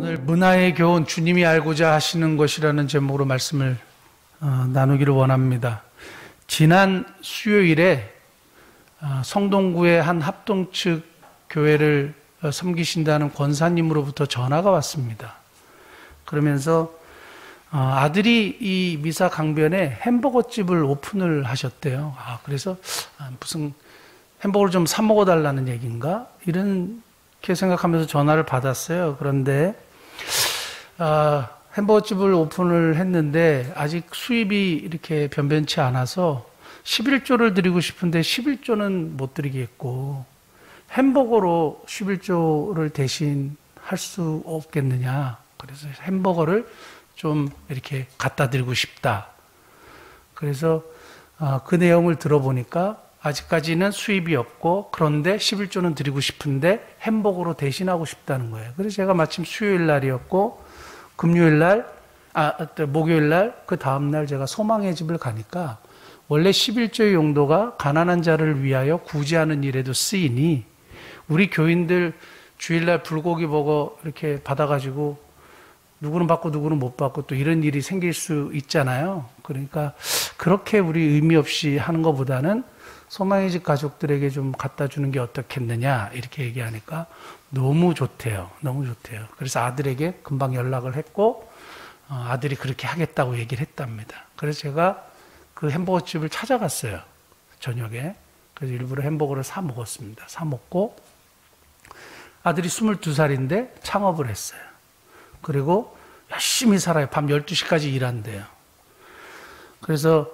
오늘 문화의 교훈, 주님이 알고자 하시는 것이라는 제목으로 말씀을 나누기를 원합니다. 지난 수요일에 성동구의 한 합동측 교회를 섬기신다는 권사님으로부터 전화가 왔습니다. 그러면서 아들이 이 미사 강변에 햄버거 집을 오픈을 하셨대요. 그래서 무슨 햄버거를 좀 사 먹어달라는 얘기인가? 이렇게 생각하면서 전화를 받았어요. 그런데 햄버거 집을 오픈을 했는데 아직 수입이 이렇게 변변치 않아서 11조를 드리고 싶은데 11조는 못 드리겠고 햄버거로 11조를 대신 할 수 없겠느냐. 그래서 햄버거를 좀 이렇게 갖다 드리고 싶다. 그래서 그 내용을 들어보니까 아직까지는 수입이 없고 그런데 11조는 드리고 싶은데 햄버거로 대신하고 싶다는 거예요. 그래서 제가 마침 수요일 날이었고 금요일 날, 목요일 날, 그 다음날 제가 소망의 집을 가니까 원래 11조의 용도가 가난한 자를 위하여 구제하는 일에도 쓰이니 우리 교인들 주일날 불고기 버거 이렇게 받아가지고 누구는 받고 누구는 못 받고 또 이런 일이 생길 수 있잖아요. 그러니까 그렇게 우리 의미 없이 하는 것보다는 소망의 집 가족들에게 좀 갖다 주는 게 어떻겠느냐 이렇게 얘기하니까 너무 좋대요. 너무 좋대요. 그래서 아들에게 금방 연락을 했고 아들이 그렇게 하겠다고 얘기를 했답니다. 그래서 제가 그 햄버거 집을 찾아갔어요. 저녁에. 그래서 일부러 햄버거를 사 먹었습니다. 사 먹고 아들이 22살인데 창업을 했어요. 그리고 열심히 살아요. 밤 12시까지 일한대요. 그래서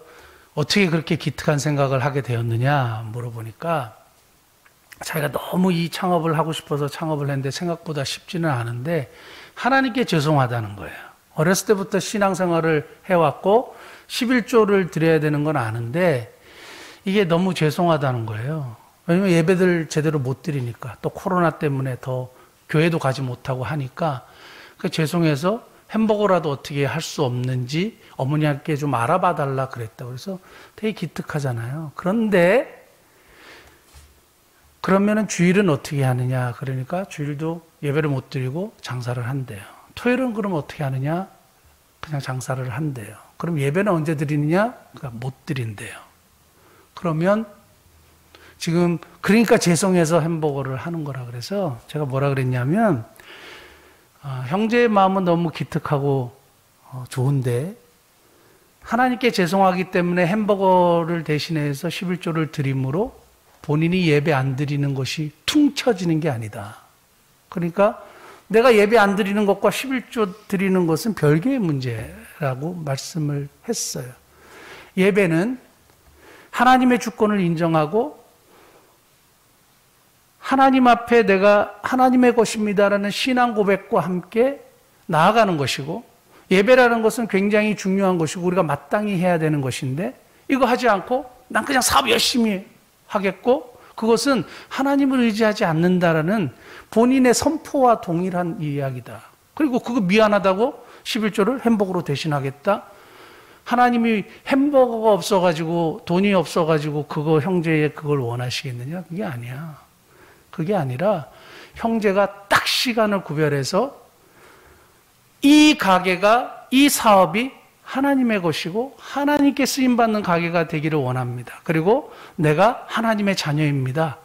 어떻게 그렇게 기특한 생각을 하게 되었느냐 물어보니까 자기가 너무 이 창업을 하고 싶어서 창업을 했는데 생각보다 쉽지는 않은데 하나님께 죄송하다는 거예요. 어렸을 때부터 신앙생활을 해왔고 11조를 드려야 되는 건 아는데 이게 너무 죄송하다는 거예요. 왜냐면 예배들 제대로 못 드리니까 또 코로나 때문에 더 교회도 가지 못하고 하니까 죄송해서 햄버거라도 어떻게 할 수 없는지 어머니께 좀 알아봐 달라 그랬다. 그래서 되게 기특하잖아요. 그런데 그러면은 주일은 어떻게 하느냐? 그러니까 주일도 예배를 못 드리고 장사를 한대요. 토요일은 그럼 어떻게 하느냐? 그냥 장사를 한대요. 그럼 예배는 언제 드리느냐? 그러니까 못 드린대요. 그러면 지금 그러니까 죄송해서 햄버거를 하는 거라 그래서 제가 뭐라 그랬냐면 형제의 마음은 너무 기특하고 좋은데 하나님께 죄송하기 때문에 햄버거를 대신해서 11조를 드림으로 본인이 예배 안 드리는 것이 퉁 쳐지는 게 아니다. 그러니까 내가 예배 안 드리는 것과 11조 드리는 것은 별개의 문제라고 말씀을 했어요. 예배는 하나님의 주권을 인정하고 하나님 앞에 내가 하나님의 것입니다라는 신앙 고백과 함께 나아가는 것이고 예배라는 것은 굉장히 중요한 것이고 우리가 마땅히 해야 되는 것인데 이거 하지 않고 난 그냥 사업 열심히 하겠고 그것은 하나님을 의지하지 않는다라는 본인의 선포와 동일한 이야기다. 그리고 그거 미안하다고 11조를 햄버거로 대신하겠다. 하나님이 햄버거가 없어가지고 돈이 없어가지고 그거 형제의 그걸 원하시겠느냐? 그게 아니야. 그게 아니라 형제가 딱 시간을 구별해서 이 가게가 이 사업이 하나님의 것이고 하나님께 쓰임받는 가게가 되기를 원합니다. 그리고 내가 하나님의 자녀입니다.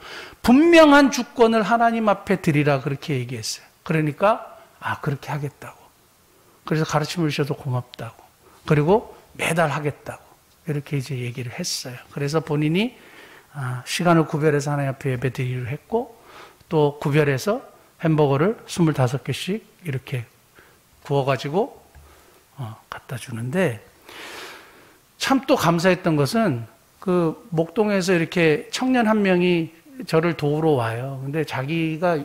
분명한 주권을 하나님 앞에 드리라 그렇게 얘기했어요. 그러니까 그렇게 하겠다고. 그래서 가르침을 주셔서 고맙다고. 그리고 매달 하겠다고. 이렇게 이제 얘기를 했어요. 그래서 본인이 시간을 구별해서 하나님 앞에 예배 드리기로 했고 또 구별해서 햄버거를 25개씩 이렇게 구워가지고 갖다 주는데 참 또 감사했던 것은 그 목동에서 이렇게 청년 한 명이 저를 도우러 와요. 근데 자기가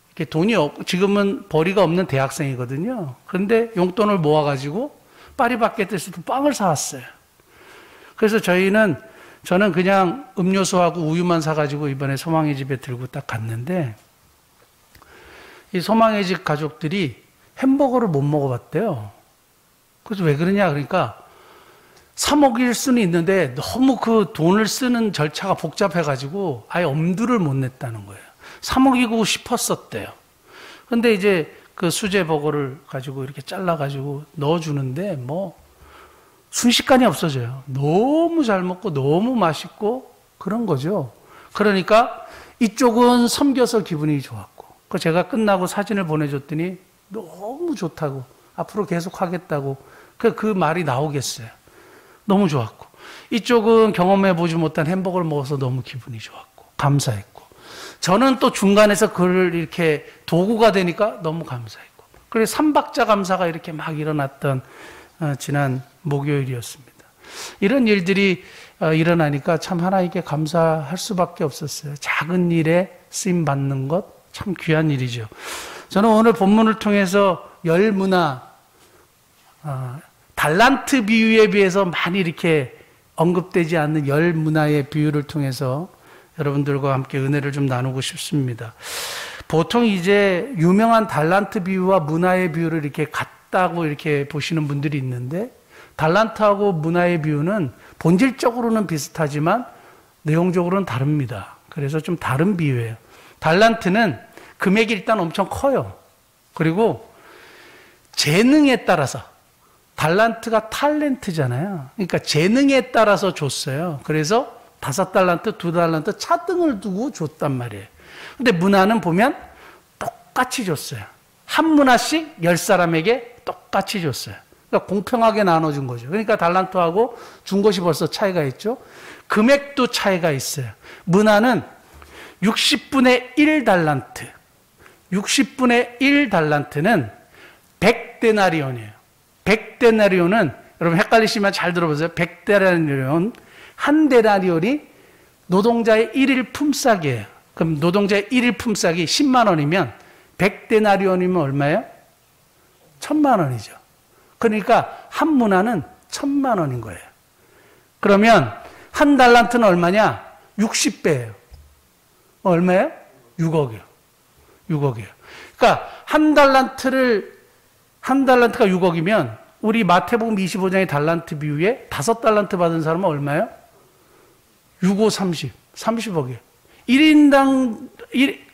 이렇게 돈이 지금은 벌이가 없는 대학생이거든요. 그런데 용돈을 모아가지고 파리바게뜨에서도 빵을 사왔어요. 그래서 저는 그냥 음료수하고 우유만 사가지고 이번에 소망의 집에 들고 딱 갔는데 이 소망의 집 가족들이 햄버거를 못 먹어봤대요. 그래서 왜 그러냐 그러니까 사 먹일 수는 있는데 너무 그 돈을 쓰는 절차가 복잡해가지고 아예 엄두를 못 냈다는 거예요. 사 먹이고 싶었었대요. 그런데 이제 그 수제 버거를 가지고 이렇게 잘라가지고 넣어주는데 뭐 순식간에 없어져요. 너무 잘 먹고 너무 맛있고 그런 거죠. 그러니까 이쪽은 섬겨서 기분이 좋았고, 그 제가 끝나고 사진을 보내줬더니 너무 좋다고, 앞으로 계속 하겠다고 그 말이 나오겠어요. 너무 좋았고, 이쪽은 경험해보지 못한 햄버거를 먹어서 너무 기분이 좋았고 감사했고, 저는 또 중간에서 그걸 이렇게 도구가 되니까 너무 감사했고, 그래서 삼박자 감사가 이렇게 막 일어났던 지난 목요일이었습니다. 이런 일들이 일어나니까 참 하나님께 감사할 수밖에 없었어요. 작은 일에 쓰임 받는 것 참 귀한 일이죠. 저는 오늘 본문을 통해서 열 문화, 달란트 비유에 비해서 많이 이렇게 언급되지 않는 열 문화의 비유를 통해서 여러분들과 함께 은혜를 좀 나누고 싶습니다. 보통 이제 유명한 달란트 비유와 문화의 비유를 이렇게 같다고 이렇게 보시는 분들이 있는데, 달란트하고 문화의 비유는 본질적으로는 비슷하지만 내용적으로는 다릅니다. 그래서 좀 다른 비유예요. 달란트는 금액이 일단 엄청 커요. 그리고 재능에 따라서, 달란트가 탤런트잖아요. 그러니까 재능에 따라서 줬어요. 그래서 5달란트, 2달란트 차등을 두고 줬단 말이에요. 근데 문화는 보면 똑같이 줬어요. 한 문화씩 10사람에게 똑같이 줬어요. 그러니까 공평하게 나눠준 거죠. 그러니까 달란트하고 준 것이 벌써 차이가 있죠. 금액도 차이가 있어요. 문화는 60분의 1달란트, 60분의 1달란트는 100데나리온이에요. 100데나리온은, 여러분 헷갈리시면 잘 들어보세요. 100데나리온, 한 데나리온이 노동자의 1일 품삯이에요. 그럼 노동자의 1일 품삯이 10만 원이면 100데나리온이면 얼마예요? 1000만 원이죠. 그러니까 한 문화는 1000만 원인 거예요. 그러면 한 달란트는 얼마냐? 60배예요. 얼마예요? 6억이요. 6억이에요. 그러니까 한 달란트가 6억이면 우리 마태복음 25장의 달란트 비유에 5달란트 받은 사람은 얼마예요? 6, 5, 30. 30억이에요. 1인당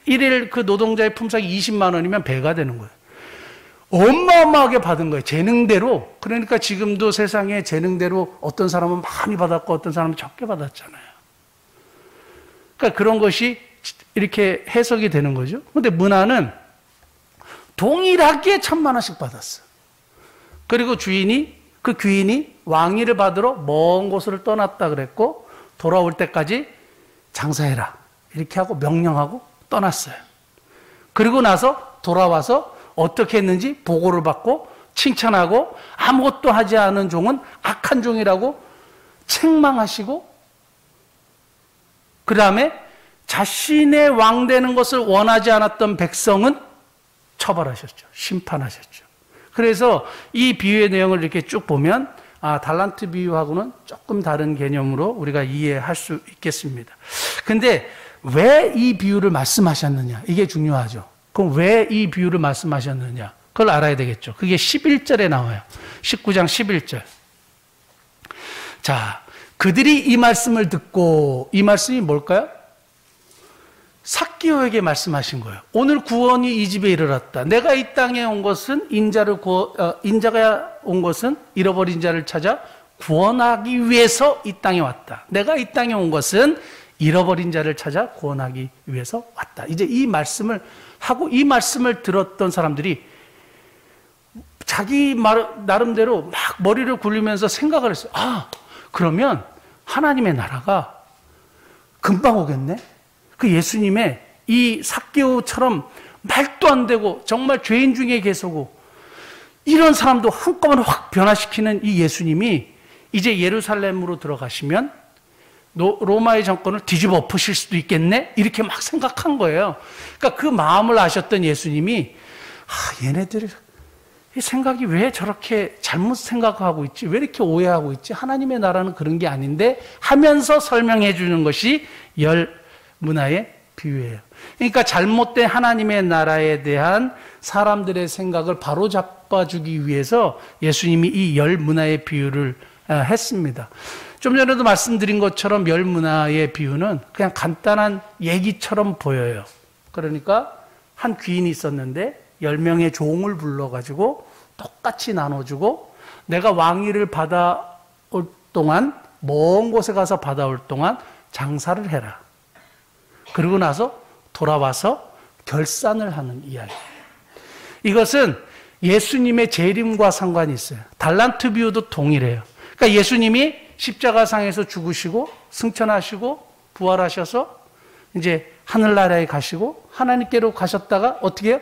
1일 그 노동자의 품삯이 20만 원이면 배가 되는 거예요. 어마어마하게 받은 거예요. 재능대로. 그러니까 지금도 세상에 재능대로 어떤 사람은 많이 받았고 어떤 사람은 적게 받았잖아요. 그러니까 그런 것이 이렇게 해석이 되는 거죠. 그런데 문화는 동일하게 1000만 원씩 받았어. 그리고 그 귀인이 왕위를 받으러 먼 곳을 떠났다 그랬고, 돌아올 때까지 장사해라 이렇게 하고 명령하고 떠났어요. 그리고 나서 돌아와서 어떻게 했는지 보고를 받고 칭찬하고, 아무것도 하지 않은 종은 악한 종이라고 책망하시고, 그 다음에 자신의 왕 되는 것을 원하지 않았던 백성은 처벌하셨죠. 심판하셨죠. 그래서 이 비유의 내용을 이렇게 쭉 보면 달란트 비유하고는 조금 다른 개념으로 우리가 이해할 수 있겠습니다. 근데 왜 이 비유를 말씀하셨느냐? 이게 중요하죠. 그럼 왜 이 비유를 말씀하셨느냐? 그걸 알아야 되겠죠. 그게 11절에 나와요. 19장 11절. 자, 그들이 이 말씀을 듣고, 이 말씀이 뭘까요? 삭개오에게 말씀하신 거예요. 오늘 구원이 이 집에 이르렀다. 내가 이 땅에 온 것은 인자가 온 것은 잃어버린 자를 찾아 구원하기 위해서 이 땅에 왔다. 내가 이 땅에 온 것은 잃어버린 자를 찾아 구원하기 위해서 왔다. 이제 이 말씀을 하고, 이 말씀을 들었던 사람들이 자기 나름대로 막 머리를 굴리면서 생각을 했어요. 그러면 하나님의 나라가 금방 오겠네? 그 예수님의 이 삭개오처럼 말도 안 되고 정말 죄인 중에 계시고 이런 사람도 한꺼번에 확 변화시키는 이 예수님이 이제 예루살렘으로 들어가시면 로마의 정권을 뒤집어 엎으실 수도 있겠네? 이렇게 막 생각한 거예요. 그러니까 그 마음을 아셨던 예수님이 얘네들 생각이 왜 저렇게 잘못 생각하고 있지? 왜 이렇게 오해하고 있지? 하나님의 나라는 그런 게 아닌데 하면서 설명해 주는 것이 열 문화의 비유예요. 그러니까 잘못된 하나님의 나라에 대한 사람들의 생각을 바로잡아주기 위해서 예수님이 이 열 문화의 비유를 했습니다. 좀 전에도 말씀드린 것처럼 열 문화의 비유는 그냥 간단한 얘기처럼 보여요. 그러니까 한 귀인이 있었는데 10명의 종을 불러가지고 똑같이 나눠주고 내가 왕위를 받아올 동안 먼 곳에 가서 받아올 동안 장사를 해라. 그러고 나서 돌아와서 결산을 하는 이야기예요. 이것은 예수님의 재림과 상관이 있어요. 달란트 비유도 동일해요. 그러니까 예수님이 십자가상에서 죽으시고 승천하시고 부활하셔서 이제 하늘나라에 가시고 하나님께로 가셨다가 어떻게 해요?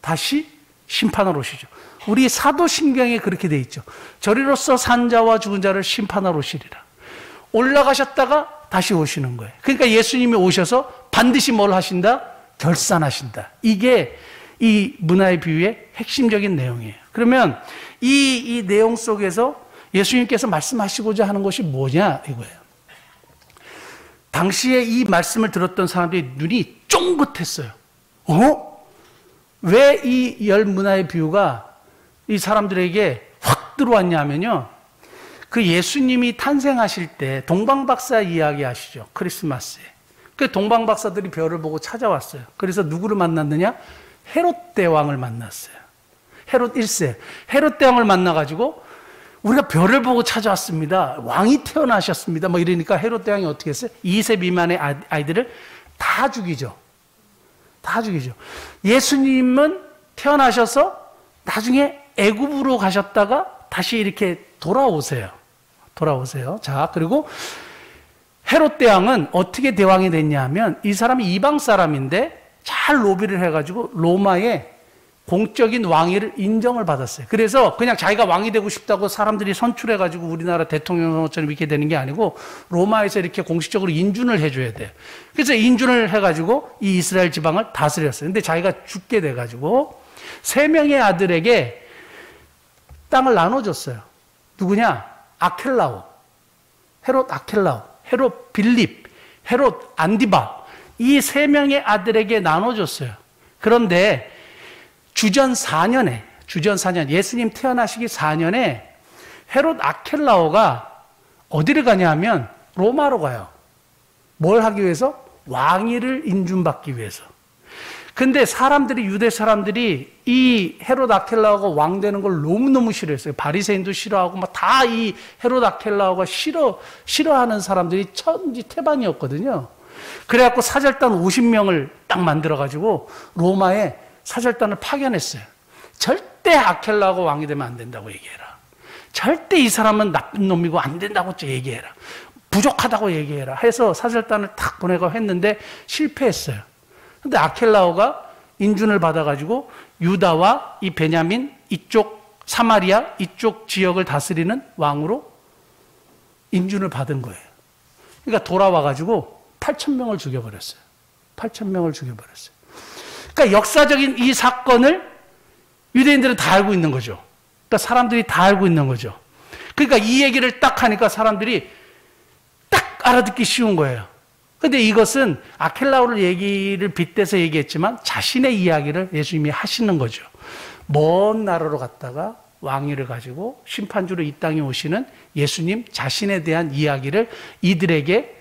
다시 심판하러 오시죠. 우리 사도신경에 그렇게 돼 있죠. 저리로서 산 자와 죽은 자를 심판하러 오시리라. 올라가셨다가 다시 오시는 거예요. 그러니까 예수님이 오셔서 반드시 뭘 하신다? 결산하신다. 이게 이 문화의 비유의 핵심적인 내용이에요. 그러면 이 내용 속에서 예수님께서 말씀하시고자 하는 것이 뭐냐 이거예요. 당시에 이 말씀을 들었던 사람들이 눈이 쫑긋했어요. 왜 이 열 문화의 비유가 이 사람들에게 확 들어왔냐 하면요. 그 예수님이 탄생하실 때 동방박사 이야기 아시죠? 크리스마스에. 그 동방박사들이 별을 보고 찾아왔어요. 그래서 누구를 만났느냐? 헤롯 대왕을 만났어요. 헤롯 1세. 헤롯 대왕을 만나가지고 우리가 별을 보고 찾아왔습니다. 왕이 태어나셨습니다. 뭐 이러니까 헤롯 대왕이 어떻게 했어요? 2세 미만의 아이들을 다 죽이죠. 다 죽이죠. 예수님은 태어나셔서 나중에 애굽으로 가셨다가 다시 이렇게 돌아오세요. 자, 그리고 헤롯 대왕은 어떻게 대왕이 됐냐 하면 이 사람이 이방 사람인데 잘 로비를 해가지고 로마의 공적인 왕위를 인정을 받았어요. 그래서 그냥 자기가 왕이 되고 싶다고 사람들이 선출해가지고 우리나라 대통령 선거처럼 이렇게 되는 게 아니고 로마에서 이렇게 공식적으로 인준을 해줘야 돼요. 그래서 인준을 해가지고 이 이스라엘 지방을 다스렸어요. 근데 자기가 죽게 돼가지고 3명의 아들에게 땅을 나눠줬어요. 누구냐? 아켈라오, 헤롯 아켈라오, 헤롯 빌립, 헤롯 안디바 이 3명의 아들에게 나눠줬어요. 그런데 주전 4년에 예수님 태어나시기 4년에 헤롯 아켈라오가 어디를 가냐 하면 로마로 가요. 뭘 하기 위해서? 왕위를 인준받기 위해서. 근데 유대 사람들이 이 헤롯 아켈라오가 왕 되는 걸 너무너무 싫어했어요. 바리새인도 싫어하고 막 다 이 헤롯 아켈라오가 싫어하는 사람들이 천지태반이었거든요. 그래갖고 사절단 50명을 딱 만들어가지고 로마에 사절단을 파견했어요. 절대 아켈라오가 왕이 되면 안 된다고 얘기해라. 절대 이 사람은 나쁜 놈이고 안 된다고 얘기해라. 부족하다고 얘기해라. 해서 사절단을 탁 보내고 했는데 실패했어요. 근데 아켈라오가 인준을 받아가지고 유다와 이 베냐민 이쪽 사마리아 이쪽 지역을 다스리는 왕으로 인준을 받은 거예요. 그러니까 돌아와가지고 8,000명을 죽여버렸어요. 8,000명을 죽여버렸어요. 그러니까 역사적인 이 사건을 유대인들은 다 알고 있는 거죠. 그러니까 사람들이 다 알고 있는 거죠. 그러니까 이 얘기를 딱 하니까 사람들이 딱 알아듣기 쉬운 거예요. 근데 이것은 아켈라오를 얘기를 빗대서 얘기했지만 자신의 이야기를 예수님이 하시는 거죠. 먼 나라로 갔다가 왕위를 가지고 심판주로 이 땅에 오시는 예수님 자신에 대한 이야기를 이들에게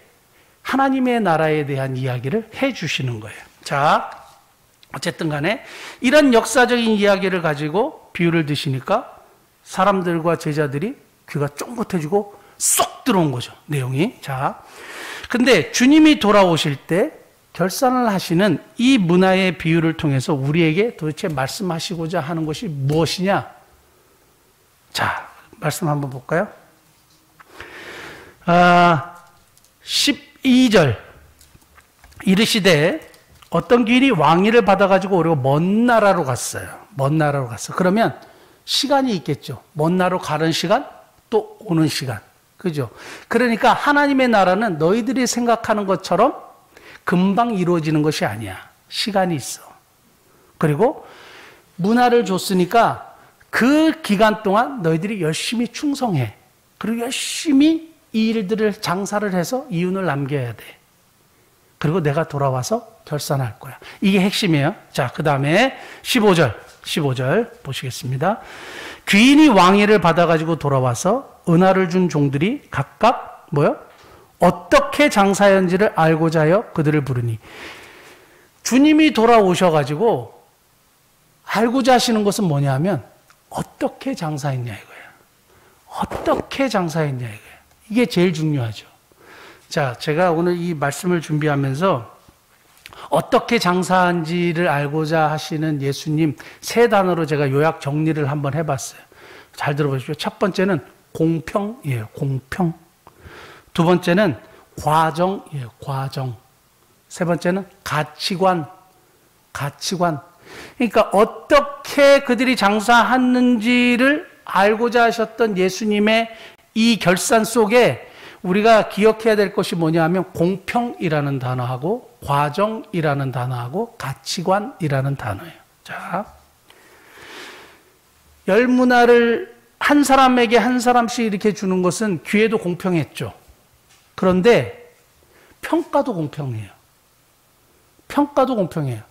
하나님의 나라에 대한 이야기를 해 주시는 거예요. 자, 어쨌든 간에 이런 역사적인 이야기를 가지고 비유를 드시니까 사람들과 제자들이 귀가 쫑긋해지고 쏙 들어온 거죠. 내용이. 자, 근데 주님이 돌아오실 때 결산을 하시는 이 문화의 비유를 통해서 우리에게 도대체 말씀하시고자 하는 것이 무엇이냐? 자, 말씀 한번 볼까요? 12절 이르시되 어떤 귀인이 왕위를 받아가지고 오려고 먼 나라로 갔어요. 먼 나라로 갔어. 그러면 시간이 있겠죠. 먼 나라로 가는 시간, 또 오는 시간. 그죠? 그러니까 하나님의 나라는 너희들이 생각하는 것처럼 금방 이루어지는 것이 아니야. 시간이 있어. 그리고 문화를 줬으니까 그 기간 동안 너희들이 열심히 충성해. 그리고 열심히 이 일들을 장사를 해서 이윤을 남겨야 돼. 그리고 내가 돌아와서 결산할 거야. 이게 핵심이에요. 자, 그 다음에 15절 보시겠습니다. 귀인이 왕위를 받아가지고 돌아와서 은하를 준 종들이 각각 뭐요? 어떻게 장사했는지를 알고자 하여 그들을 부르니 주님이 돌아오셔가지고 알고자 하시는 것은 뭐냐 하면 어떻게 장사했냐 이거예요. 어떻게 장사했냐 이거예요. 이게 제일 중요하죠. 자, 제가 오늘 이 말씀을 준비하면서 어떻게 장사한지를 알고자 하시는 예수님 세 단어로 제가 요약 정리를 한번 해봤어요. 잘 들어보십시오. 첫 번째는 공평이에요. 공평. 두 번째는 과정이에요. 과정. 세 번째는 가치관. 가치관. 그러니까 어떻게 그들이 장사하는지를 알고자 하셨던 예수님의 이 결산 속에 우리가 기억해야 될 것이 뭐냐 하면 공평이라는 단어하고 과정이라는 단어하고 가치관이라는 단어예요. 자, 열 문화를 한 사람에게 한 사람씩 이렇게 주는 것은 기회도 공평했죠. 그런데 평가도 공평해요. 평가도 공평해요.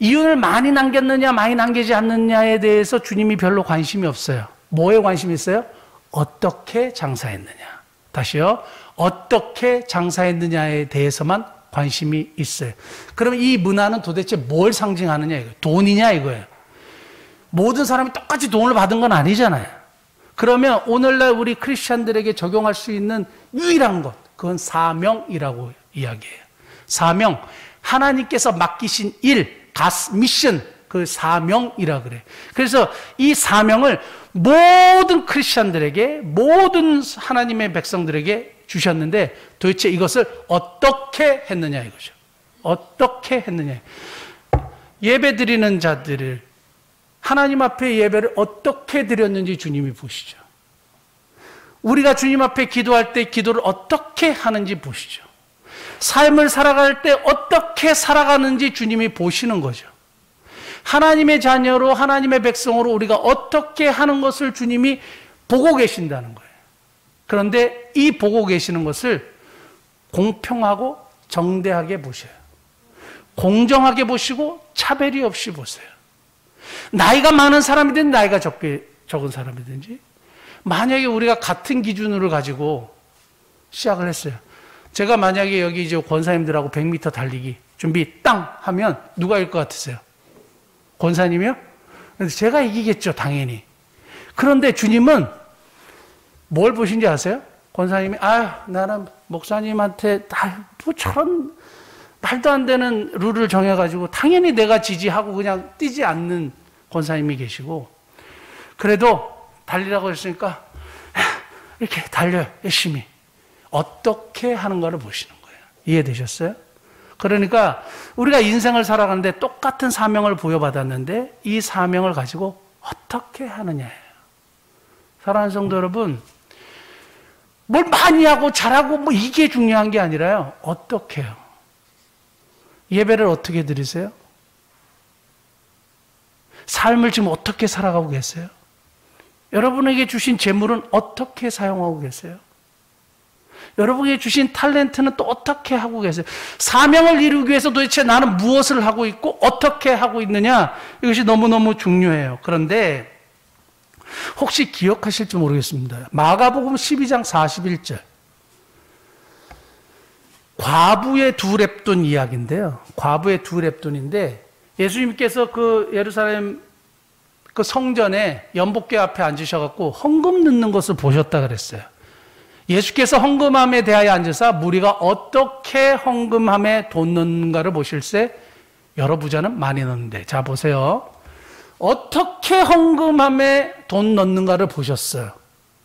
이윤을 많이 남겼느냐 많이 남기지 않느냐에 대해서 주님이 별로 관심이 없어요. 뭐에 관심이 있어요? 어떻게 장사했느냐. 다시요. 어떻게 장사했느냐에 대해서만 관심이 있어요. 그럼 이 문화는 도대체 뭘 상징하느냐 이거예요. 돈이냐 이거예요. 모든 사람이 똑같이 돈을 받은 건 아니잖아요. 그러면 오늘날 우리 크리스찬들에게 적용할 수 있는 유일한 것, 그건 사명이라고 이야기해요. 사명, 하나님께서 맡기신 일, 미션, 그 사명이라 그래. 그래서 이 사명을 모든 크리스찬들에게, 모든 하나님의 백성들에게 주셨는데 도대체 이것을 어떻게 했느냐 이거죠. 어떻게 했느냐. 예배 드리는 자들을 하나님 앞에 예배를 어떻게 드렸는지 주님이 보시죠. 우리가 주님 앞에 기도할 때 기도를 어떻게 하는지 보시죠. 삶을 살아갈 때 어떻게 살아가는지 주님이 보시는 거죠. 하나님의 자녀로 하나님의 백성으로 우리가 어떻게 하는 것을 주님이 보고 계신다는 거예요. 그런데 이 보고 계시는 것을 공평하고 정대하게 보셔요. 공정하게 보시고 차별이 없이 보세요. 나이가 많은 사람이든 나이가 적은 사람이든지 만약에 우리가 같은 기준을 가지고 시작을 했어요. 제가 만약에 여기 이제 권사님들하고 100m 달리기 준비 땅 하면 누가 이길 것 같으세요? 권사님이요? 제가 이기겠죠, 당연히. 그런데 주님은 뭘 보신지 아세요? 권사님이, 나는 목사님한테 뭐 저런 말도 안 되는 룰을 정해가지고 당연히 내가 지지하고 그냥 뛰지 않는 권사님이 계시고, 그래도 달리라고 했으니까 이렇게 달려요, 열심히. 어떻게 하는가를 보시는 거예요. 이해되셨어요? 그러니까 우리가 인생을 살아가는데 똑같은 사명을 부여받았는데 이 사명을 가지고 어떻게 하느냐예요. 사랑하는 성도 여러분, 뭘 많이 하고 잘하고 뭐 이게 중요한 게 아니라요. 어떻게 해요? 예배를 어떻게 드리세요? 삶을 지금 어떻게 살아가고 계세요? 여러분에게 주신 재물은 어떻게 사용하고 계세요? 여러분에게 주신 탤런트는 또 어떻게 하고 계세요? 사명을 이루기 위해서 도대체 나는 무엇을 하고 있고 어떻게 하고 있느냐? 이것이 너무너무 중요해요. 그런데 혹시 기억하실지 모르겠습니다. 마가복음 12장 41절. 과부의 두 렙돈 이야기인데요. 과부의 두 렙돈인데 예수님께서 그 예루살렘 그 성전에 연복궤 앞에 앉으셔갖고 헌금 넣는 것을 보셨다 그랬어요. 예수께서 헌금함에 대하여 앉으사 무리가 어떻게 헌금함에 돈 넣는가를 보실세 여러 부자는 많이 넣는데. 자, 보세요. 어떻게 헌금함에 돈 넣는가를 보셨어요.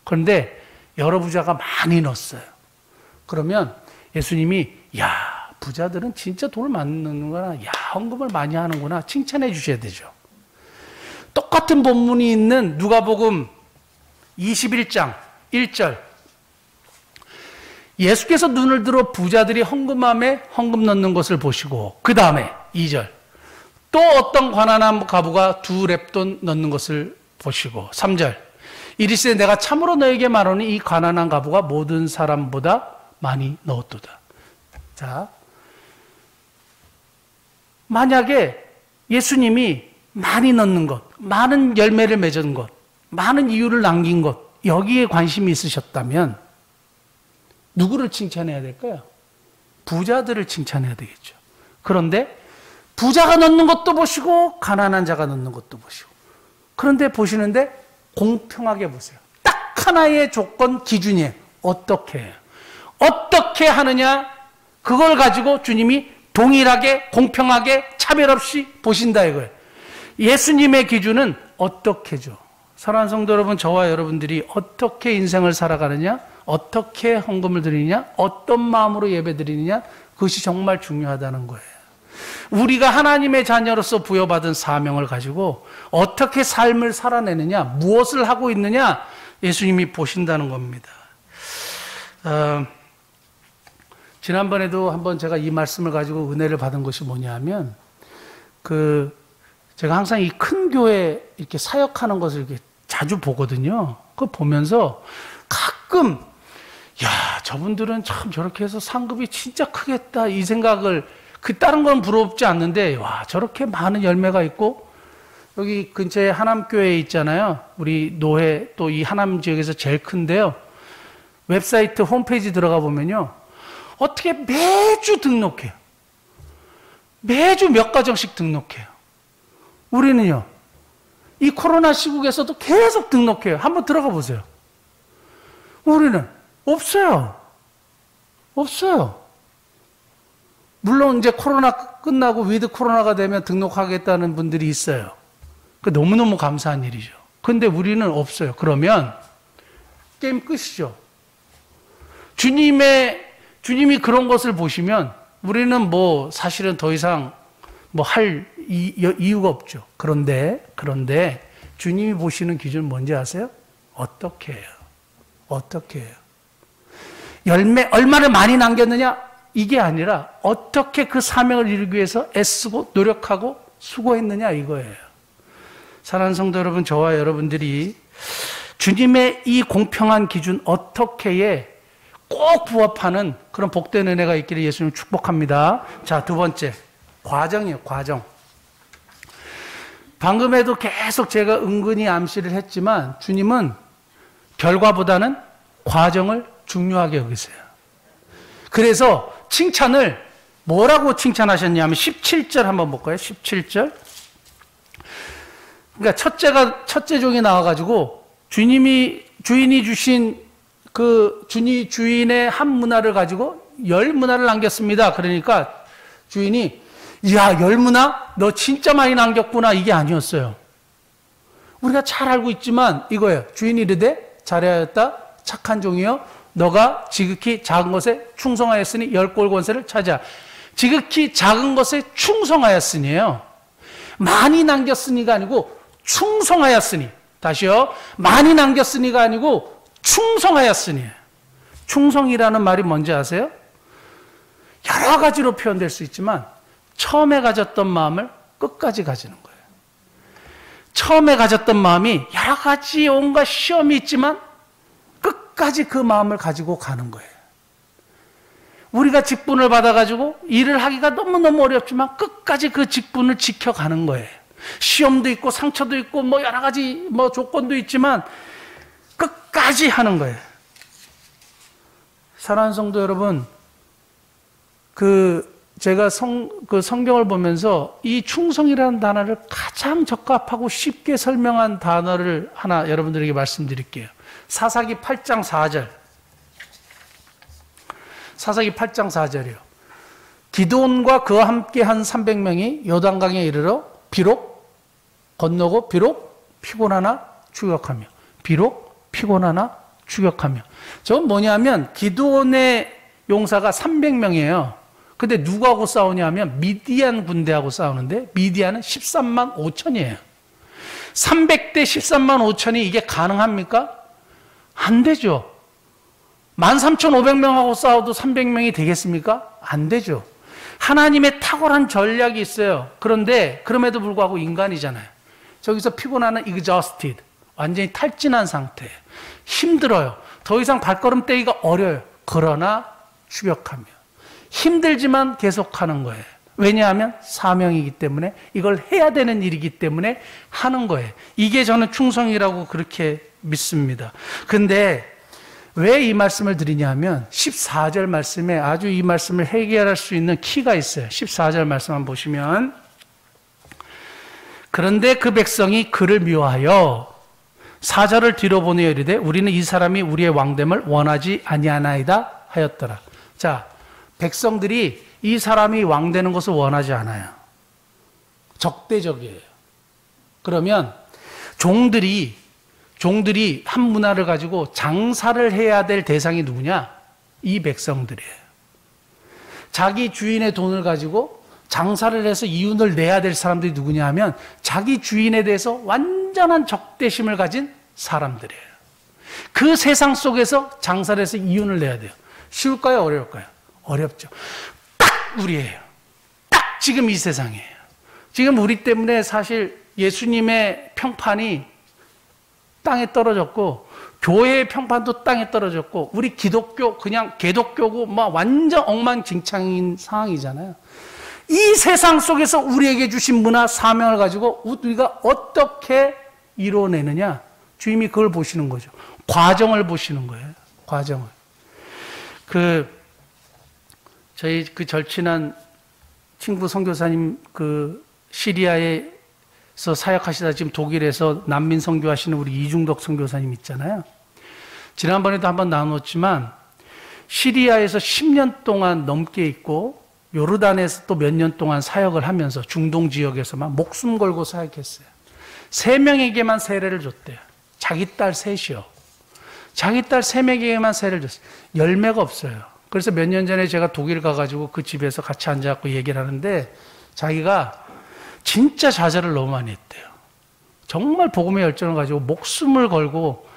그런데 여러 부자가 많이 넣었어요. 그러면 예수님이 야, 부자들은 진짜 돈을 많이 넣는구나. 야, 헌금을 많이 하는구나. 칭찬해 주셔야 되죠. 똑같은 본문이 있는 누가복음 21장 1절. 예수께서 눈을 들어 부자들이 헌금함에 헌금 넣는 것을 보시고 그 다음에 2절. 또 어떤 가난한 과부가 두 렙돈 넣는 것을 보시고 3절. 이르시되 내가 참으로 너에게 말하노니 이 가난한 과부가 모든 사람보다 많이 넣었도다. 자, 만약에 예수님이 많이 넣는 것, 많은 열매를 맺은 것, 많은 이유를 남긴 것, 여기에 관심이 있으셨다면 누구를 칭찬해야 될까요? 부자들을 칭찬해야 되겠죠. 그런데 부자가 넣는 것도 보시고 가난한 자가 넣는 것도 보시고. 그런데 보시는데 공평하게 보세요. 딱 하나의 조건 기준이에요. 어떻게 해요? 어떻게 하느냐? 그걸 가지고 주님이 동일하게 공평하게 차별 없이 보신다 이거예요. 예수님의 기준은 어떻게죠? 사랑하는 성도 여러분, 저와 여러분들이 어떻게 인생을 살아가느냐, 어떻게 헌금을 드리느냐, 어떤 마음으로 예배 드리느냐, 그것이 정말 중요하다는 거예요. 우리가 하나님의 자녀로서 부여받은 사명을 가지고 어떻게 삶을 살아내느냐, 무엇을 하고 있느냐, 예수님이 보신다는 겁니다. 지난번에도 한번 제가 이 말씀을 가지고 은혜를 받은 것이 뭐냐 하면, 제가 항상 이 큰 교회 이렇게 사역하는 것을 이렇게 자주 보거든요. 그거 보면서 가끔, 야, 저분들은 참 저렇게 해서 상급이 진짜 크겠다, 이 생각을, 다른 건 부럽지 않는데, 와, 저렇게 많은 열매가 있고, 여기 근처에 하남교회 있잖아요. 우리 노회, 또 이 하남 지역에서 제일 큰데요. 웹사이트 홈페이지 들어가 보면요. 어떻게 매주 등록해요. 매주 몇 가정씩 등록해요. 우리는요, 이 코로나 시국에서도 계속 등록해요. 한번 들어가 보세요. 우리는 없어요. 없어요. 물론 이제 코로나 끝나고 위드 코로나가 되면 등록하겠다는 분들이 있어요. 그 너무너무 감사한 일이죠. 근데 우리는 없어요. 그러면 게임 끝이죠. 주님이 그런 것을 보시면 우리는 뭐 사실은 더 이상 뭐 할 이유가 없죠. 그런데 주님이 보시는 기준은 뭔지 아세요? 어떻게 해요? 어떻게 해요? 열매 얼마를 많이 남겼느냐? 이게 아니라 어떻게 그 사명을 이루기 위해서 애쓰고 노력하고 수고했느냐 이거예요. 사랑하는 성도 여러분, 저와 여러분들이 주님의 이 공평한 기준 어떻게에 꼭 부합하는 그런 복된 은혜가 있기를 예수님 축복합니다. 자, 두 번째, 과정이에요. 과정. 방금에도 계속 제가 은근히 암시를 했지만 주님은 결과보다는 과정을 중요하게 여기세요. 그래서 칭찬을 뭐라고 칭찬하셨냐면 17절 한번 볼까요? 17절. 그러니까 첫째 종이 나와가지고 주인이 주신 주인의 한 문화를 가지고 10문화를 남겼습니다. 그러니까 주인이, 야, 10문화? 너 진짜 많이 남겼구나. 이게 아니었어요. 우리가 잘 알고 있지만 이거예요. 주인이 이르되 잘하였다 착한 종이여, 너가 지극히 작은 것에 충성하였으니 10골 권세를 차지하. 지극히 작은 것에 충성하였으니요. 많이 남겼으니가 아니고 충성하였으니. 다시요. 많이 남겼으니가 아니고 충성하였으니. 충성이라는 말이 뭔지 아세요? 여러 가지로 표현될 수 있지만 처음에 가졌던 마음을 끝까지 가지는 거예요. 처음에 가졌던 마음이 여러 가지 온갖 시험이 있지만 끝까지 그 마음을 가지고 가는 거예요. 우리가 직분을 받아가지고 일을 하기가 너무너무 어렵지만 끝까지 그 직분을 지켜가는 거예요. 시험도 있고 상처도 있고 뭐 여러 가지 뭐 조건도 있지만 끝까지 하는 거예요. 사랑하는 성도 여러분, 제가 성경을 보면서 이 충성이라는 단어를 가장 적합하고 쉽게 설명한 단어를 하나 여러분들에게 말씀드릴게요. 사사기 8장 4절. 사사기 8장 4절이요. 기드온과 그와 함께 한 300명이 요단강에 이르러 비록 건너고 비록 피곤하나 추격하며. 비록 피곤하나 추격하며. 저건 뭐냐면 기드온의 용사가 300명이에요. 근데 누구하고 싸우냐면 미디안 군대하고 싸우는데 미디안은 13만 5천이에요. 300대 13만 5천이 이게 가능합니까? 안 되죠. 13,500명하고 싸워도 300명이 되겠습니까? 안 되죠. 하나님의 탁월한 전략이 있어요. 그런데 그럼에도 불구하고 인간이잖아요. 저기서 피곤하는 exhausted, 완전히 탈진한 상태, 힘들어요. 더 이상 발걸음 떼기가 어려워요. 그러나 추격하며 힘들지만 계속하는 거예요. 왜냐하면 사명이기 때문에, 이걸 해야 되는 일이기 때문에 하는 거예요. 이게 저는 충성이라고 그렇게 믿습니다. 근데 왜 이 말씀을 드리냐면 14절 말씀에 아주 이 말씀을 해결할 수 있는 키가 있어요. 14절 말씀 한번 보시면 그런데 그 백성이 그를 미워하여 4절을 뒤로 보내어 이르되 우리는 이 사람이 우리의 왕됨을 원하지 아니하나이다 하였더라. 자, 백성들이 이 사람이 왕되는 것을 원하지 않아요. 적대적이에요. 그러면 종들이 한 문화를 가지고 장사를 해야 될 대상이 누구냐? 이 백성들이에요. 자기 주인의 돈을 가지고 장사를 해서 이윤을 내야 될 사람들이 누구냐 하면 자기 주인에 대해서 완전한 적대심을 가진 사람들이에요. 그 세상 속에서 장사를 해서 이윤을 내야 돼요. 쉬울까요? 어려울까요? 어렵죠. 딱 우리예요. 딱 지금 이 세상이에요. 지금 우리 때문에 사실 예수님의 평판이 땅에 떨어졌고 교회의 평판도 땅에 떨어졌고 우리 기독교 그냥 개독교고 막 완전 엉망진창인 상황이잖아요. 이 세상 속에서 우리에게 주신 문화 사명을 가지고 우리가 어떻게 이뤄내느냐 주님이 그걸 보시는 거죠. 과정을 보시는 거예요. 과정을. 저희 그 절친한 친구 선교사님 시리아에서 사역하시다 지금 독일에서 난민 선교하시는 우리 이중덕 선교사님 있잖아요. 지난번에도 한번 나눴지만 시리아에서 10년 동안 넘게 있고 요르단에서 또 몇 년 동안 사역을 하면서 중동 지역에서만 목숨 걸고 사역했어요. 3명에게만 세례를 줬대요. 자기 딸 셋이요. 자기 딸 3명에게만 세례를 줬어요. 열매가 없어요. 그래서 몇 년 전에 제가 독일 가가지고 그 집에서 같이 앉아갖고 얘기를 하는데 자기가 진짜 좌절을 너무 많이 했대요. 정말 복음의 열정을 가지고 목숨을 걸고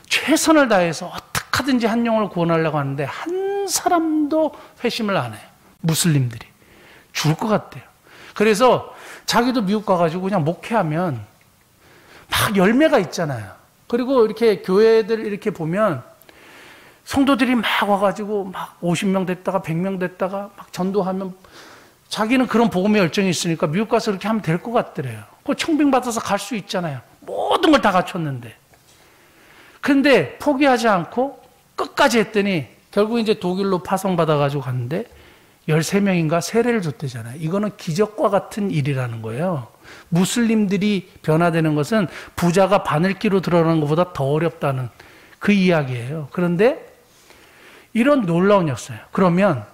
최선을 다해서 어떻게 하든지 한 영혼을 구원하려고 하는데 한 사람도 회심을 안 해요. 무슬림들이. 죽을 것 같대요. 그래서 자기도 미국 가가지고 그냥 목회하면 막 열매가 있잖아요. 그리고 이렇게 교회들 이렇게 보면 성도들이 막 와가지고 막 50명 됐다가 100명 됐다가 막 전도하면 자기는 그런 복음의 열정이 있으니까 미국 가서 그렇게 하면 될 것 같더래요. 그 청빙받아서 갈 수 있잖아요. 모든 걸 다 갖췄는데. 근데 포기하지 않고 끝까지 했더니 결국 이제 독일로 파송받아가지고 갔는데 13명인가 세례를 줬대잖아요. 이거는 기적과 같은 일이라는 거예요. 무슬림들이 변화되는 것은 부자가 바늘기로 들어가는 것보다 더 어렵다는 그 이야기예요. 그런데 이런 놀라운 역사예요. 그러면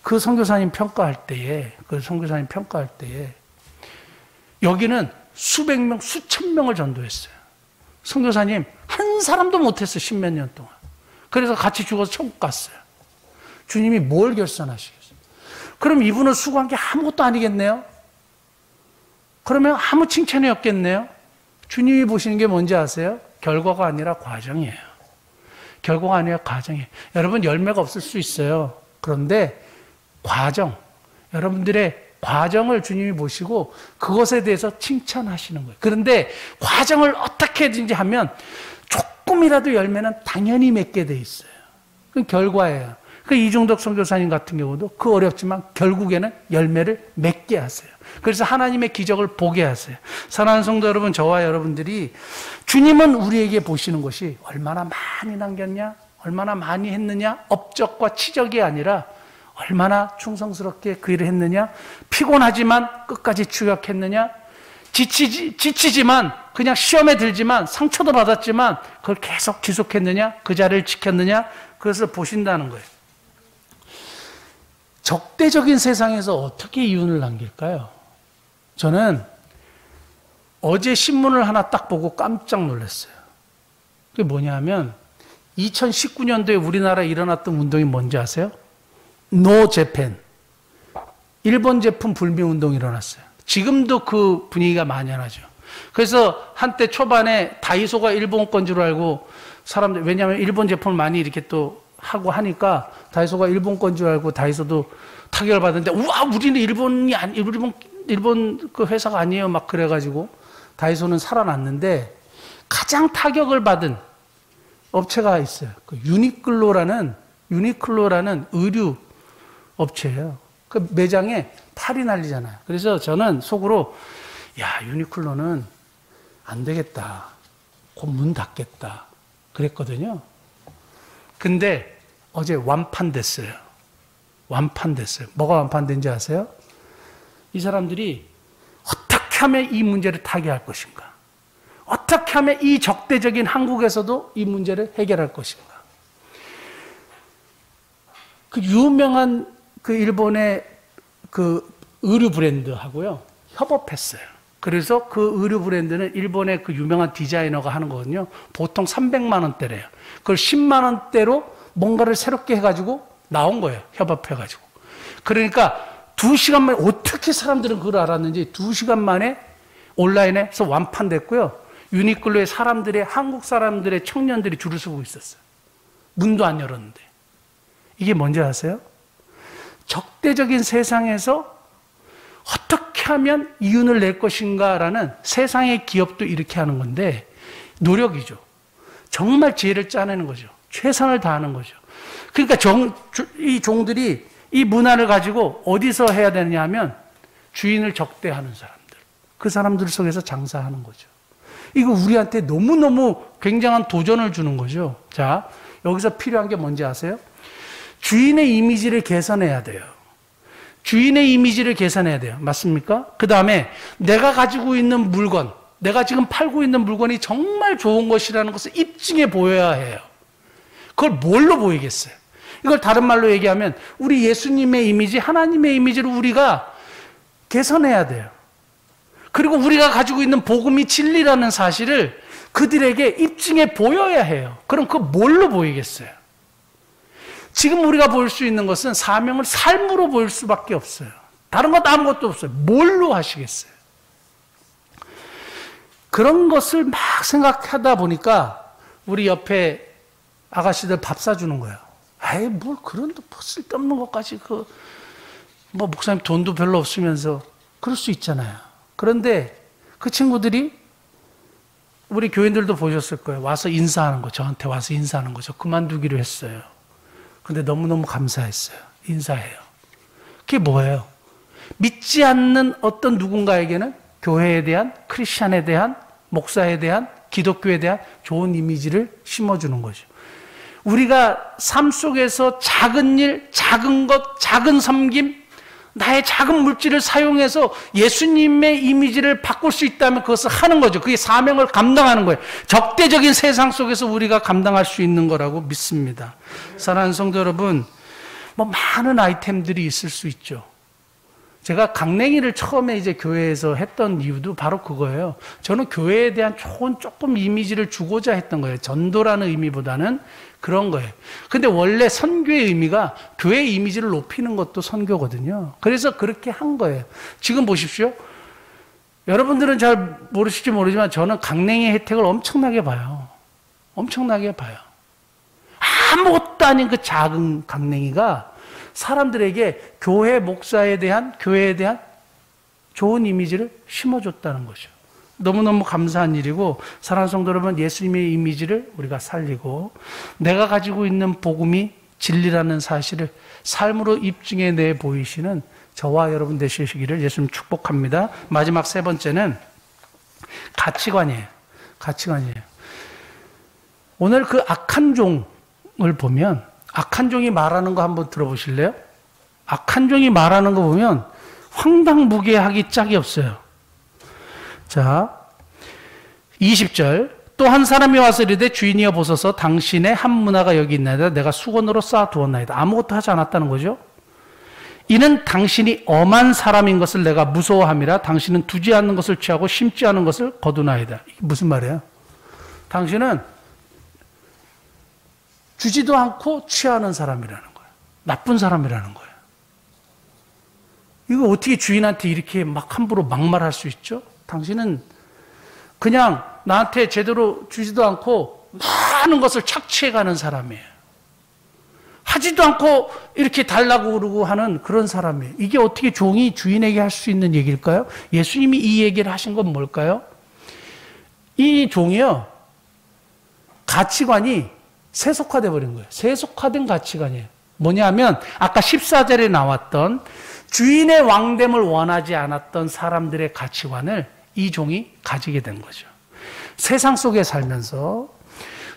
그 선교사님 평가할 때에 여기는 수백 명, 수천 명을 전도했어요. 선교사님 한 사람도 못했어요. 10몇 년 동안. 그래서 같이 죽어서 천국 갔어요. 주님이 뭘 결산하시겠어요? 그럼 이분은 수고한 게 아무것도 아니겠네요? 그러면 아무 칭찬이 없겠네요? 주님이 보시는 게 뭔지 아세요? 결과가 아니라 과정이에요. 결과가 아니라 과정이에요. 여러분 열매가 없을 수 있어요. 그런데 과정, 여러분들의 과정을 주님이 보시고 그것에 대해서 칭찬하시는 거예요. 그런데 과정을 어떻게든지 하면 조금이라도 열매는 당연히 맺게 돼 있어요. 그 결과예요. 그 이중덕 선교사님 같은 경우도 그 어렵지만 결국에는 열매를 맺게 하세요. 그래서 하나님의 기적을 보게 하세요. 사랑하는 성도 여러분, 저와 여러분들이 주님은 우리에게 보시는 것이 얼마나 많이 남겼냐, 얼마나 많이 했느냐, 업적과 치적이 아니라 얼마나 충성스럽게 그 일을 했느냐, 피곤하지만 끝까지 추격했느냐, 지치지만 그냥 시험에 들지만 상처도 받았지만 그걸 계속 지속했느냐, 그 자리를 지켰느냐, 그것을 보신다는 거예요. 적대적인 세상에서 어떻게 이윤을 남길까요? 저는 어제 신문을 하나 딱 보고 깜짝 놀랐어요. 그게 뭐냐 하면 2019년도에 우리나라에 일어났던 운동이 뭔지 아세요? 노 재팬. 일본 제품 불매 운동이 일어났어요. 지금도 그 분위기가 만연하죠. 그래서 한때 초반에 다이소가 일본 건 줄 알고 사람들, 왜냐하면 일본 제품을 많이 이렇게 또 하고 하니까 다이소가 일본 건 줄 알고 다이소도 타격을 받았는데, 우와, 우리는 일본 그 회사가 아니에요. 막 그래가지고 다이소는 살아났는데 가장 타격을 받은 업체가 있어요. 그 유니클로라는 의류 업체예요. 그 매장에 탈이 날리잖아요. 그래서 저는 속으로, 야, 유니클로는 안 되겠다. 곧 문 닫겠다. 그랬거든요. 근데 어제 완판됐어요. 완판됐어요. 뭐가 완판된지 아세요? 이 사람들이 어떻게 하면 이 문제를 타개할 것인가? 어떻게 하면 이 적대적인 한국에서도 이 문제를 해결할 것인가? 그 유명한 그 일본의 그 의류 브랜드하고요, 협업했어요. 그래서 그 의류 브랜드는 일본의 그 유명한 디자이너가 하는 거거든요. 보통 300만 원대래요. 그걸 10만 원대로 뭔가를 새롭게 해가지고 나온 거예요. 협업해가지고. 그러니까 2시간 만에, 어떻게 사람들은 그걸 알았는지 2시간 만에 온라인에서 완판됐고요. 유니클로에 사람들의, 한국 사람들의 청년들이 줄을 서고 있었어요. 문도 안 열었는데. 이게 뭔지 아세요? 적대적인 세상에서 어떻게 하면 이윤을 낼 것인가라는, 세상의 기업도 이렇게 하는 건데 노력이죠. 정말 지혜를 짜내는 거죠. 최선을 다하는 거죠. 그러니까 이 종들이 이 문화를 가지고 어디서 해야 되느냐 하면 주인을 적대하는 사람들, 그 사람들 속에서 장사하는 거죠. 이거 우리한테 너무너무 굉장한 도전을 주는 거죠. 자, 여기서 필요한 게 뭔지 아세요? 주인의 이미지를 개선해야 돼요. 주인의 이미지를 개선해야 돼요. 맞습니까? 그 다음에 내가 가지고 있는 물건, 내가 지금 팔고 있는 물건이 정말 좋은 것이라는 것을 입증해 보여야 해요. 그걸 뭘로 보이겠어요? 이걸 다른 말로 얘기하면 우리 예수님의 이미지, 하나님의 이미지를 우리가 개선해야 돼요. 그리고 우리가 가지고 있는 복음이 진리라는 사실을 그들에게 입증해 보여야 해요. 그럼 그거 뭘로 보이겠어요? 지금 우리가 볼 수 있는 것은 사명을 삶으로 보일 수밖에 없어요. 다른 것 아무것도 없어요. 뭘로 하시겠어요? 그런 것을 막 생각하다 보니까 우리 옆에 아가씨들 밥 사주는 거예요. 아이, 뭘 그런 쓸데없는 것까지, 뭐 목사님 돈도 별로 없으면서 그럴 수 있잖아요. 그런데 그 친구들이, 우리 교인들도 보셨을 거예요. 와서 인사하는 거, 저한테 와서 인사하는 거죠. 그만두기로 했어요. 근데 너무너무 감사했어요. 인사해요. 그게 뭐예요? 믿지 않는 어떤 누군가에게는 교회에 대한, 크리스찬에 대한, 목사에 대한, 기독교에 대한 좋은 이미지를 심어주는 거죠. 우리가 삶 속에서 작은 일, 작은 것, 작은 섬김, 나의 작은 물질을 사용해서 예수님의 이미지를 바꿀 수 있다면 그것을 하는 거죠. 그게 사명을 감당하는 거예요. 적대적인 세상 속에서 우리가 감당할 수 있는 거라고 믿습니다. 사랑하는 성도 여러분, 뭐 많은 아이템들이 있을 수 있죠. 제가 강냉이를 처음에 이제 교회에서 했던 이유도 바로 그거예요. 저는 교회에 대한 좋은 조금 이미지를 주고자 했던 거예요. 전도라는 의미보다는 그런 거예요. 근데 원래 선교의 의미가 교회 이미지를 높이는 것도 선교거든요. 그래서 그렇게 한 거예요. 지금 보십시오. 여러분들은 잘 모르실지 모르지만 저는 강냉이 혜택을 엄청나게 봐요. 엄청나게 봐요. 아무것도 아닌 그 작은 강냉이가 사람들에게 교회 목사에 대한, 교회에 대한 좋은 이미지를 심어줬다는 거죠. 너무너무 감사한 일이고, 사랑하는 성도 여러분, 예수님의 이미지를 우리가 살리고 내가 가지고 있는 복음이 진리라는 사실을 삶으로 입증해 내 보이시는 저와 여러분 되시기를 예수님 축복합니다. 마지막 세 번째는 가치관이에요. 가치관이에요. 오늘 그 악한 종을 보면, 악한 종이 말하는 거 한번 들어보실래요? 악한 종이 말하는 거 보면 황당무계하기 짝이 없어요. 자, 20절. 또 한 사람이 와서 이르되 주인이여 보소서, 당신의 한 문화가 여기 있나이다. 내가 수건으로 쌓아두었나이다. 아무것도 하지 않았다는 거죠. 이는 당신이 엄한 사람인 것을 내가 무서워함이라. 당신은 두지 않는 것을 취하고 심지 않은 것을 거두나이다. 이게 무슨 말이에요? 당신은 주지도 않고 취하는 사람이라는 거예요. 나쁜 사람이라는 거예요. 이거 어떻게 주인한테 이렇게 막 함부로 막말할 수 있죠? 당신은 그냥 나한테 제대로 주지도 않고 많은 것을 착취해가는 사람이에요. 하지도 않고 이렇게 달라고 그러고 하는 그런 사람이에요. 이게 어떻게 종이 주인에게 할 수 있는 얘기일까요? 예수님이 이 얘기를 하신 건 뭘까요? 이 종이요, 가치관이 세속화되어 버린 거예요. 세속화된 가치관이에요. 뭐냐면 아까 14절에 나왔던 주인의 왕됨을 원하지 않았던 사람들의 가치관을 이 종이 가지게 된 거죠. 세상 속에 살면서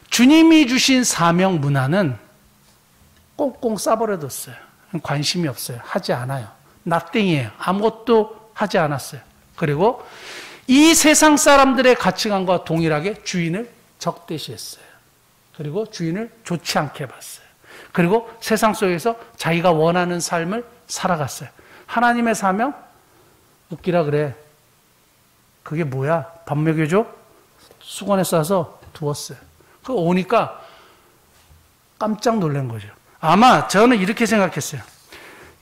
주님이 주신 사명 문화는 꽁꽁 싸버려뒀어요. 관심이 없어요. 하지 않아요. nothing이에요. 아무것도 하지 않았어요. 그리고 이 세상 사람들의 가치관과 동일하게 주인을 적대시했어요. 그리고 주인을 좋지 않게 봤어요. 그리고 세상 속에서 자기가 원하는 삶을 살아갔어요. 하나님의 사명? 웃기라 그래. 그게 뭐야? 밥 먹여줘? 수건에 싸서 두었어요. 그 오니까 깜짝 놀란 거죠. 아마 저는 이렇게 생각했어요.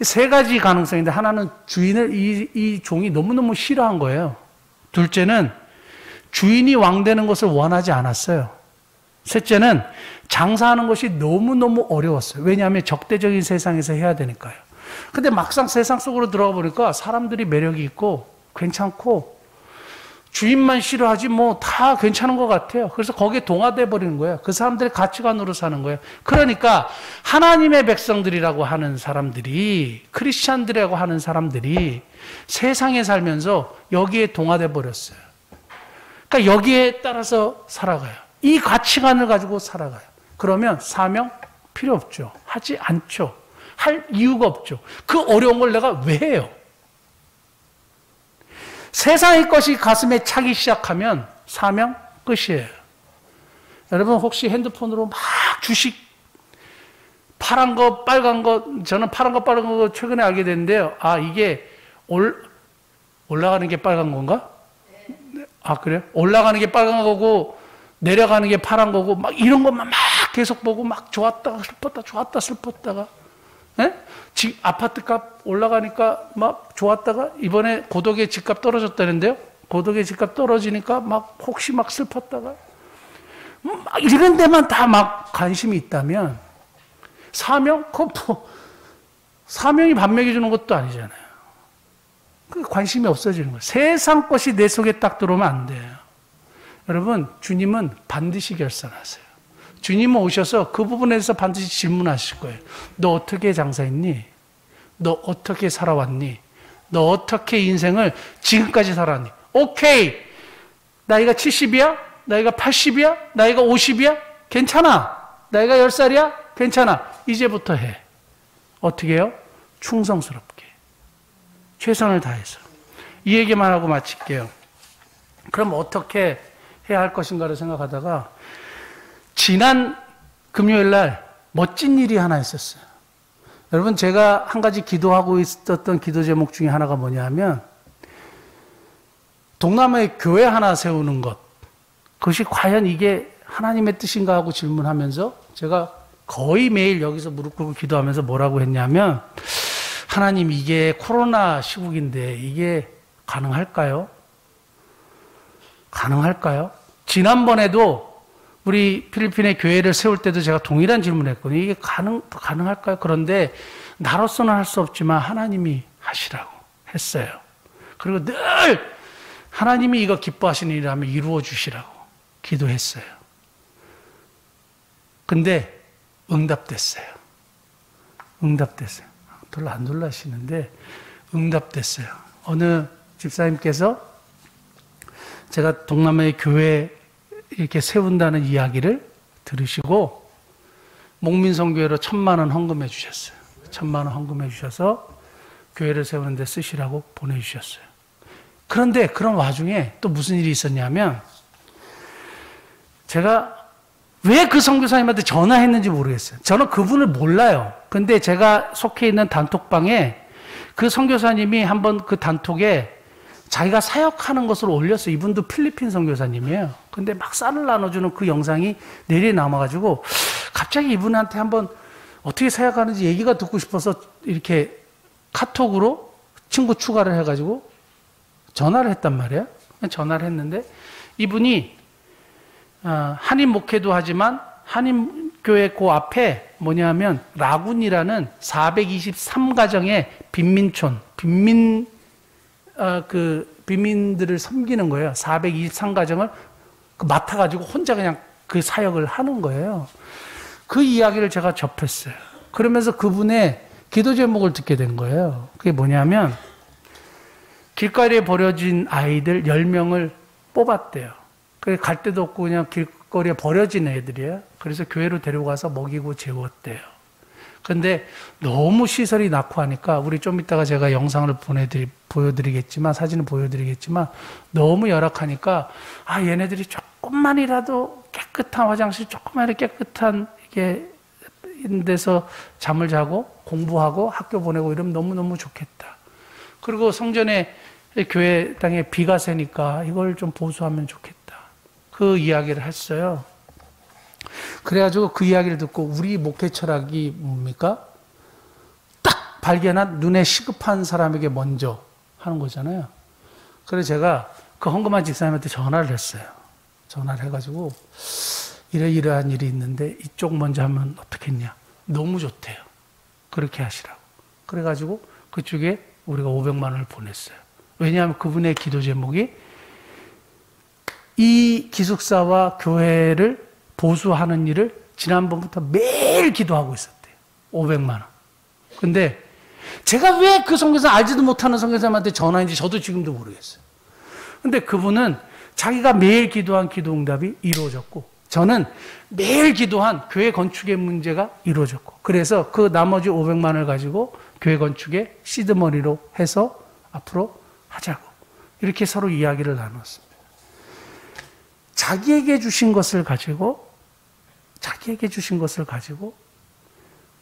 세 가지 가능성인데, 하나는 주인을 이 종이 너무너무 싫어한 거예요. 둘째는 주인이 왕 되는 것을 원하지 않았어요. 셋째는 장사하는 것이 너무너무 어려웠어요. 왜냐하면 적대적인 세상에서 해야 되니까요. 근데 막상 세상 속으로 들어가 보니까 사람들이 매력이 있고 괜찮고 주인만 싫어하지 뭐 다 괜찮은 것 같아요. 그래서 거기에 동화돼 버리는 거예요. 그 사람들의 가치관으로 사는 거예요. 그러니까 하나님의 백성들이라고 하는 사람들이, 크리스찬들이라고 하는 사람들이 세상에 살면서 여기에 동화돼 버렸어요. 그러니까 여기에 따라서 살아가요. 이 가치관을 가지고 살아가요. 그러면 사명 필요 없죠. 하지 않죠. 할 이유가 없죠. 그 어려운 걸 내가 왜 해요? 세상의 것이 가슴에 차기 시작하면 사명 끝이에요. 여러분 혹시 핸드폰으로 막 주식 파란 거 빨간 거, 저는 파란 거 빨간 거 최근에 알게 됐는데요. 아, 이게 올라가는 게 빨간 건가? 아, 그래요? 올라가는 게 빨간 거고 내려가는 게 파란 거고 막 이런 것만 막 계속 보고 막 좋았다가 슬펐다, 좋았다 슬펐다가, 예? 아파트값 올라가니까 막 좋았다가 이번에 고덕의 집값 떨어졌다는데요. 고덕의 집값 떨어지니까 막 혹시 막 슬펐다가 막 이런 데만 다 막 관심이 있다면 사명? 사명이 밥 먹여주는 것도 아니잖아요. 그 관심이 없어지는 거예요. 세상 것이 내 속에 딱 들어오면 안 돼요. 여러분, 주님은 반드시 결산하세요. 주님은 오셔서 그 부분에 대해서 반드시 질문하실 거예요. 너 어떻게 장사했니? 너 어떻게 살아왔니? 너 어떻게 인생을 지금까지 살았니? 오케이. 나이가 70이야? 나이가 80이야? 나이가 50이야? 괜찮아. 나이가 10살이야? 괜찮아. 이제부터 해. 어떻게 해요? 충성스럽게. 최선을 다해서. 이 얘기만 하고 마칠게요. 그럼 어떻게 해야 할 것인가를 생각하다가 지난 금요일 날 멋진 일이 하나 있었어요. 여러분, 제가 한 가지 기도하고 있었던 기도 제목 중에 하나가 뭐냐면 동남아에 교회 하나 세우는 것, 그것이 과연 이게 하나님의 뜻인가 하고 질문하면서 제가 거의 매일 여기서 무릎 꿇고 기도하면서 뭐라고 했냐면, 하나님, 이게 코로나 시국인데 이게 가능할까요? 가능할까요? 지난번에도 우리 필리핀의 교회를 세울 때도 제가 동일한 질문을 했거든요. 이게 가능할까요? 그런데 나로서는 할 수 없지만 하나님이 하시라고 했어요. 그리고 늘 하나님이 이거 기뻐하시는 일이라면 이루어 주시라고 기도했어요. 근데 응답됐어요. 응답됐어요. 별로 안 놀라시는데 응답됐어요. 어느 집사님께서 제가 동남아의 교회 이렇게 세운다는 이야기를 들으시고 목민성교회로 1,000만 원 헌금해 주셨어요. 1,000만 원 헌금해 주셔서 교회를 세우는 데 쓰시라고 보내주셨어요. 그런데 그런 와중에 또 무슨 일이 있었냐면, 제가 왜 그 선교사님한테 전화했는지 모르겠어요. 저는 그분을 몰라요. 근데 제가 속해 있는 단톡방에 그 선교사님이 한번 그 단톡에 자기가 사역하는 것을 올렸어요. 이분도 필리핀 선교사님이에요. 근데 막 쌀을 나눠주는 그 영상이 내리에 남아가지고 갑자기 이분한테 한번 어떻게 사역하는지 얘기가 듣고 싶어서 이렇게 카톡으로 친구 추가를 해가지고 전화를 했단 말이에요. 전화를 했는데 이분이 한인 목회도 하지만 한인교회 그 앞에 뭐냐면 라군이라는 423가정의 빈민촌, 빈민들을 섬기는 거예요. 423가정을 맡아가지고 혼자 그냥 그 사역을 하는 거예요. 그 이야기를 제가 접했어요. 그러면서 그분의 기도 제목을 듣게 된 거예요. 그게 뭐냐면, 길거리에 버려진 아이들 10명을 뽑았대요. 그게 갈 데도 없고 그냥 길거리에 버려진 애들이에요. 그래서 교회로 데려가서 먹이고 재웠대요. 근데 너무 시설이 낙후 하니까 우리 좀 이따가 제가 영상을 보여드리겠지만, 사진을 보여드리겠지만, 너무 열악하니까, 얘네들이 조금만이라도 깨끗한 화장실, 조금만이라도 깨끗한 이게 데서 잠을 자고 공부하고 학교 보내고 이러면 너무너무 좋겠다. 그리고 성전에 교회 땅에 비가 새니까 이걸 좀 보수하면 좋겠다. 그 이야기를 했어요. 그래가지고 그 이야기를 듣고 우리 목회 철학이 뭡니까? 딱 발견한 눈에 시급한 사람에게 먼저 하는 거잖아요. 그래서 제가 그 헌금한 집사님한테 전화를 했어요. 전화를 해가지고 이러이러한 일이 있는데 이쪽 먼저 하면 어떻겠냐. 너무 좋대요. 그렇게 하시라고. 그래가지고 그쪽에 우리가 500만 원을 보냈어요. 왜냐하면 그분의 기도 제목이 이 기숙사와 교회를 보수하는 일을 지난번부터 매일 기도하고 있었대요. 500만 원. 근데 제가 왜 그 선교사 알지도 못하는 선교사님한테 전화했는지 저도 지금도 모르겠어요. 근데 그분은 자기가 매일 기도한 기도 응답이 이루어졌고 저는 매일 기도한 교회 건축의 문제가 이루어졌고 그래서 그 나머지 500만 원을 가지고 교회 건축의 시드머니로 해서 앞으로 하자고 이렇게 서로 이야기를 나눴습니다. 자기에게 주신 것을 가지고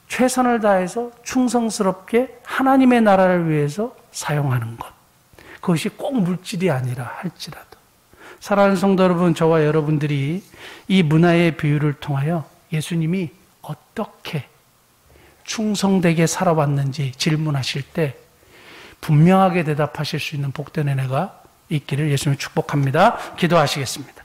최선을 다해서 충성스럽게 하나님의 나라를 위해서 사용하는 것. 그것이 꼭 물질이 아니라 할지라도. 사랑하는 성도 여러분, 저와 여러분들이 이 문화의 비유를 통하여 예수님이 어떻게 충성되게 살아왔는지 질문하실 때 분명하게 대답하실 수 있는 복된 은혜가 있기를 예수님 축복합니다. 기도하시겠습니다.